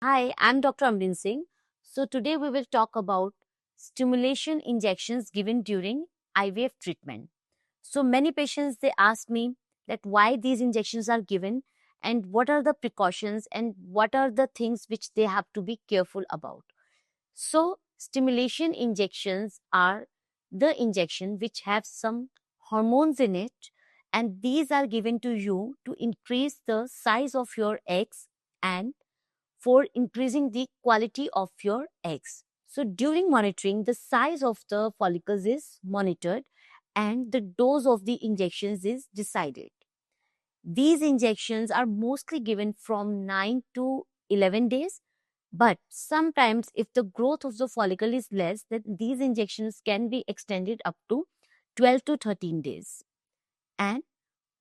Hi, I'm Dr. Amrin Singh. So today we will talk about stimulation injections given during IVF treatment. So many patients they ask me that why these injections are given and what are the precautions and what are the things which they have to be careful about. So stimulation injections are the injection which have some hormones in it, and these are given to you to increase the size of your eggs and for increasing the quality of your eggs. So during monitoring, the size of the follicles is monitored and the dose of the injections is decided. These injections are mostly given from 9 to 11 days, but sometimes if the growth of the follicle is less, then these injections can be extended up to 12 to 13 days. And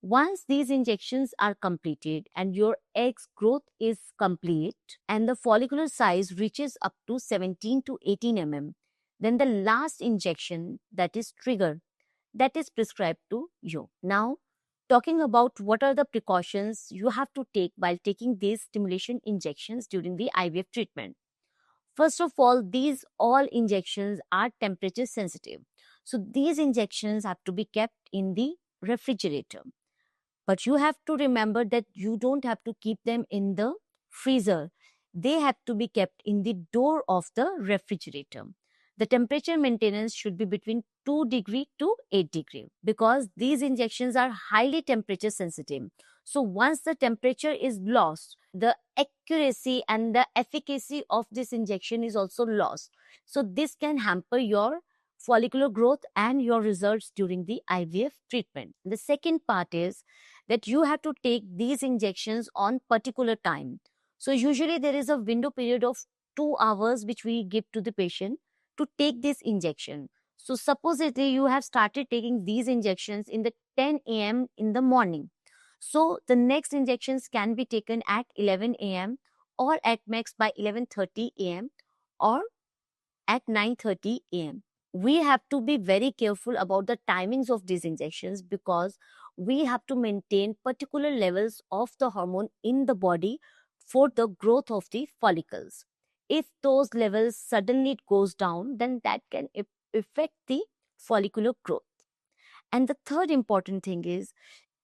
once these injections are completed and your egg's growth is complete and the follicular size reaches up to 17 to 18 then the last injection that is triggered that is prescribed to you. Now, talking about what are the precautions you have to take while taking these stimulation injections during the IVF treatment. First of all, these all injections are temperature sensitive. So these injections have to be kept in the refrigerator. But you have to remember that you don't have to keep them in the freezer. They have to be kept in the door of the refrigerator. The temperature maintenance should be between 2 degree to 8 degree because these injections are highly temperature sensitive. So once the temperature is lost, the accuracy and the efficacy of this injection is also lost. So this can hamper your follicular growth and your results during the IVF treatment. The second part is that you have to take these injections on particular time. So usually there is a window period of 2 hours which we give to the patient to take this injection. So supposedly you have started taking these injections in the 10 a.m. in the morning. So the next injections can be taken at 11 a.m. or at max by 11:30 a.m. or at 9:30 a.m. We have to be very careful about the timings of these injections because we have to maintain particular levels of the hormone in the body for the growth of the follicles. If those levels suddenly goes down, then that can affect the follicular growth. And the third important thing is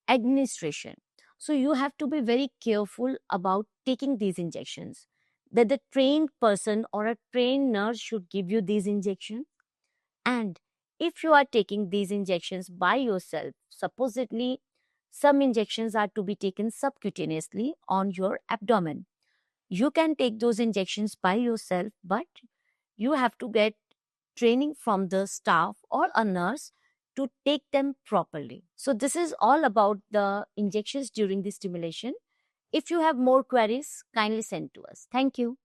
administration. So you have to be very careful about taking these injections. That the trained person or a trained nurse should give you these injections. And if you are taking these injections by yourself, supposedly some injections are to be taken subcutaneously on your abdomen. You can take those injections by yourself, but you have to get training from the staff or a nurse to take them properly. So, this is all about the injections during the stimulation. If you have more queries, kindly send to us. Thank you.